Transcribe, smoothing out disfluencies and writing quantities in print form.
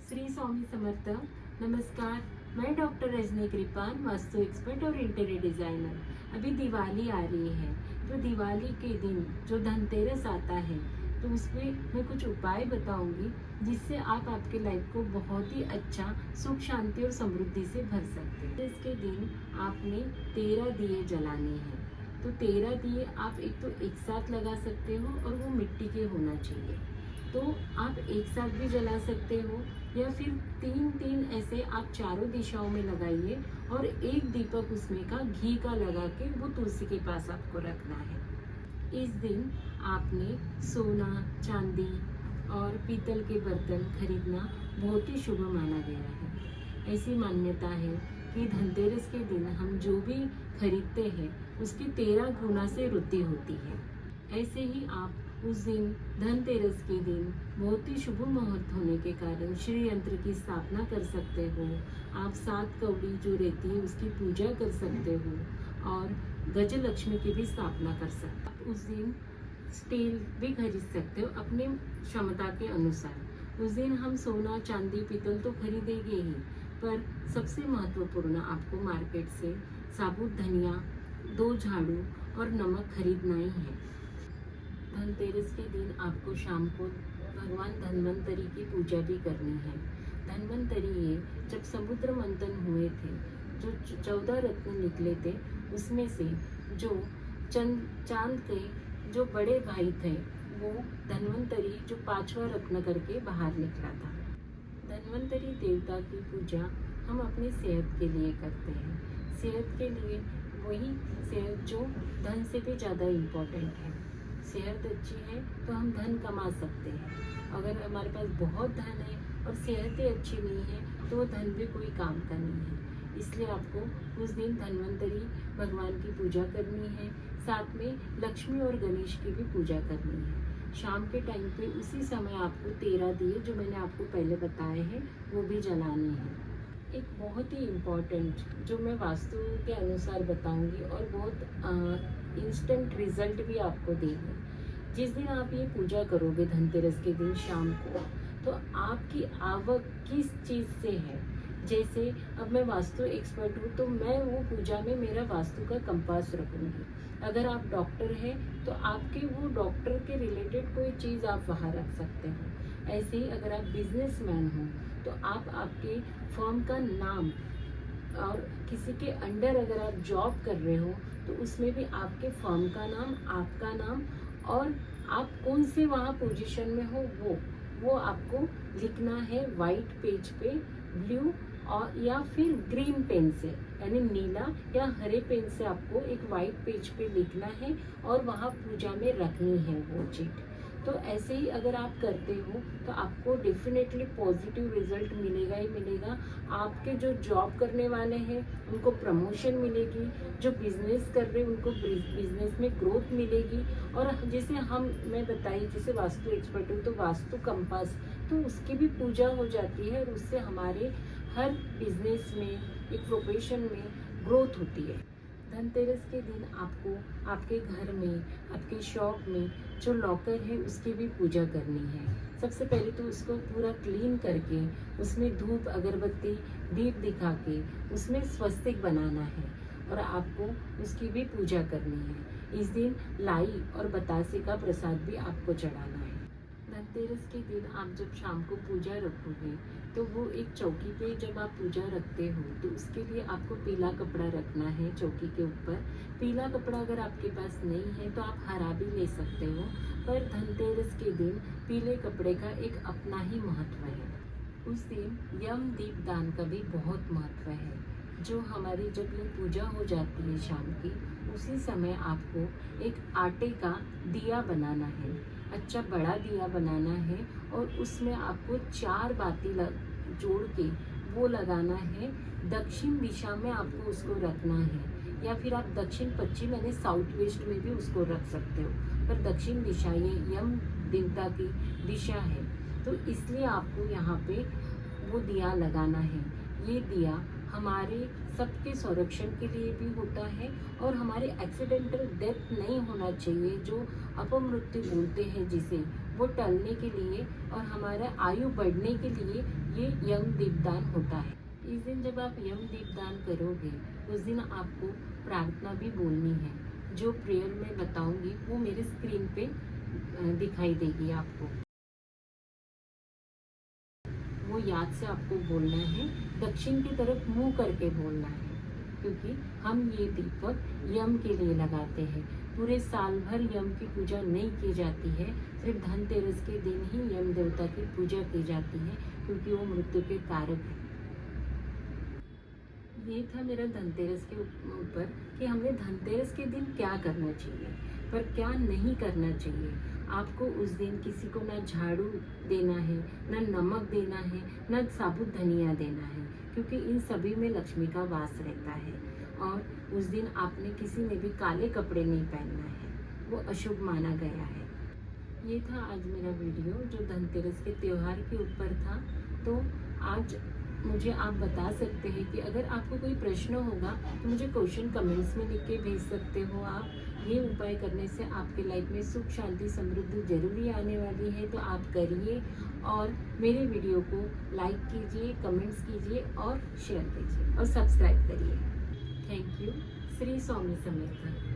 श्री स्वामी समर्थ। नमस्कार, मैं डॉक्टर रजनी कृपान, वास्तु एक्सपर्ट और इंटीरियर डिजाइनर। अभी दिवाली आ रही है, तो दिवाली के दिन जो धनतेरस आता है, तो उसमें मैं कुछ उपाय बताऊंगी जिससे आप आपके लाइफ को बहुत ही अच्छा सुख शांति और समृद्धि से भर सकते हैं। इसके दिन आपने 13 दिए जलाने हैं। तो 13 दिए आप एक साथ लगा सकते हो और वो मिट्टी के होना चाहिए। तो आप एक साथ भी जला सकते हो या फिर तीन तीन ऐसे आप चारों दिशाओं में लगाइए और एक दीपक उसमें का घी का लगा के वो तुलसी के पास आपको रखना है। इस दिन आपने सोना, चांदी और पीतल के बर्तन खरीदना बहुत ही शुभ माना गया है। ऐसी मान्यता है कि धनतेरस के दिन हम जो भी खरीदते हैं उसकी 13 गुना से वृद्धि होती है। ऐसे ही आप उस दिन धनतेरस के दिन बहुत ही शुभ मुहूर्त होने के कारण श्री यंत्र की स्थापना कर सकते हो। आप 7 कौड़ी जो रहती है उसकी पूजा कर सकते हो और गजलक्ष्मी की भी स्थापना कर सकते हो। आप उस दिन स्टील भी खरीद सकते हो अपने क्षमता के अनुसार। उस दिन हम सोना, चांदी, पीतल तो खरीदेंगे ही, पर सबसे महत्वपूर्ण आपको मार्केट से साबुत धनिया, 2 झाड़ू और नमक खरीदना ही है। धनतेरस के दिन आपको शाम को भगवान धन्वंतरी की पूजा भी करनी है। धन्वंतरी ये जब समुद्र मंथन हुए थे, जो 14 रत्न निकले थे, उसमें से जो चांद के जो बड़े भाई थे वो धन्वंतरी जो 5वां रत्न करके बाहर निकला था। धन्वंतरी देवता की पूजा हम अपनी सेहत के लिए करते हैं। सेहत के लिए वही सेहत जो धन से भी ज़्यादा इम्पोर्टेंट है। सेहत अच्छी है तो हम धन कमा सकते हैं। अगर हमारे पास बहुत धन है और सेहत ही अच्छी नहीं है तो वो धन भी कोई काम का नहीं है। इसलिए आपको उस दिन धन्वंतरी भगवान की पूजा करनी है। साथ में लक्ष्मी और गणेश की भी पूजा करनी है। शाम के टाइम पे उसी समय आपको 13 दिए जो मैंने आपको पहले बताए हैं वो भी जलाने हैं। एक बहुत ही इम्पॉर्टेंट जो मैं वास्तु के अनुसार बताऊंगी और बहुत इंस्टेंट रिजल्ट भी आपको देंगे। जिस दिन आप ये पूजा करोगे धनतेरस के दिन शाम को, तो आपकी आवक किस चीज़ से है। जैसे अब मैं वास्तु एक्सपर्ट हूँ तो मैं वो पूजा में मेरा वास्तु का कंपास रखूँगी। अगर आप डॉक्टर हैं तो आपके वो डॉक्टर के रिलेटेड कोई चीज़ आप वहाँ रख सकते हो। ऐसे ही अगर आप बिजनेसमैन हो तो आप आपके फर्म का नाम और किसी के अंडर अगर आप जॉब कर रहे हो तो उसमें भी आपके फर्म का नाम, आपका नाम और आप कौन से वहाँ पोजीशन में हो वो आपको लिखना है वाइट पेज पे, ब्लू और या फिर ग्रीन पेन से, यानी नीला या हरे पेन से आपको एक वाइट पेज पे लिखना है और वहाँ पूजा में रखनी है वो चीट। तो ऐसे ही अगर आप करते हो तो आपको डेफिनेटली पॉजिटिव रिजल्ट मिलेगा ही मिलेगा। आपके जो जॉब करने वाले हैं उनको प्रमोशन मिलेगी, जो बिजनेस कर रहे हैं उनको बिजनेस में ग्रोथ मिलेगी। और जैसे मैं बताइए जैसे वास्तु एक्सपर्ट हूँ तो वास्तु कंपास तो उसकी भी पूजा हो जाती है और उससे हमारे हर बिजनेस में, एक प्रोफेशन में ग्रोथ होती है। धनतेरस के दिन आपको आपके घर में, आपके शॉप में जो लॉकर है उसकी भी पूजा करनी है। सबसे पहले तो उसको पूरा क्लीन करके उसमें धूप, अगरबत्ती, दीप दिखा के उसमें स्वस्तिक बनाना है और आपको उसकी भी पूजा करनी है। इस दिन लाई और बतासे का प्रसाद भी आपको चढ़ाना है। धनतेरस के दिन आप जब शाम को पूजा रखोगे तो वो एक चौकी पे जब आप पूजा रखते हो तो उसके लिए आपको पीला कपड़ा रखना है चौकी के ऊपर। पीला कपड़ा अगर आपके पास नहीं है तो आप हरा भी ले सकते हो, पर धनतेरस के दिन पीले कपड़े का एक अपना ही महत्व है। उस दिन यम दीप दान का भी बहुत महत्व है। जो हमारी जब ये पूजा हो जाती है शाम की, उसी समय आपको एक आटे का दिया बनाना है, अच्छा बड़ा दिया बनाना है और उसमें आपको 4 बाती जोड़ के वो लगाना है। दक्षिण दिशा में आपको उसको रखना है या फिर आप दक्षिण पश्चिम यानी साउथ वेस्ट में भी उसको रख सकते हो, पर दक्षिण दिशा ये यम देवता की दिशा है तो इसलिए आपको यहाँ पे वो दिया लगाना है। ये दिया हमारे सबके संरक्षण के लिए भी होता है और हमारे एक्सीडेंटल डेथ नहीं होना चाहिए, जो अपमृत्यु बोलते हैं जिसे, वो टलने के लिए और हमारा आयु बढ़ने के लिए ये यम दीपदान होता है। इस दिन जब आप यम दीपदान करोगे, उस दिन आपको प्रार्थना भी बोलनी है। जो प्रेयर मैं बताऊंगी वो मेरे स्क्रीन पे दिखाई देगी आपको। वो याद से आपको बोलना है, दक्षिण की तरफ मुंह करके बोलना है, क्योंकि हम ये दीपक यम के लिए लगाते हैं। पूरे साल भर यम की पूजा नहीं की जाती है, सिर्फ धनतेरस के दिन ही यम देवता की पूजा की जाती है, क्योंकि वो मृत्यु के कारक है। ये था मेरा धनतेरस के ऊपर कि हमें धनतेरस के दिन क्या करना चाहिए पर क्या नहीं करना चाहिए। आपको उस दिन किसी को ना झाड़ू देना है, ना नमक देना है, ना साबुत धनिया देना है, क्योंकि इन सभी में लक्ष्मी का वास रहता है। और उस दिन आपने किसी ने भी काले कपड़े नहीं पहनना है, वो अशुभ माना गया है। ये था आज मेरा वीडियो जो धनतेरस के त्योहार के ऊपर था। तो आज मुझे आप बता सकते हैं कि अगर आपको कोई प्रश्न होगा तो मुझे क्वेश्चन कमेंट्स में लिख के भेज सकते हो आप। ये उपाय करने से आपके लाइफ में सुख शांति समृद्धि जरूरी आने वाली है, तो आप करिए और मेरे वीडियो को लाइक कीजिए, कमेंट्स कीजिए और शेयर कीजिए और सब्सक्राइब करिए। Thank you. श्री स्वामी समर्थ।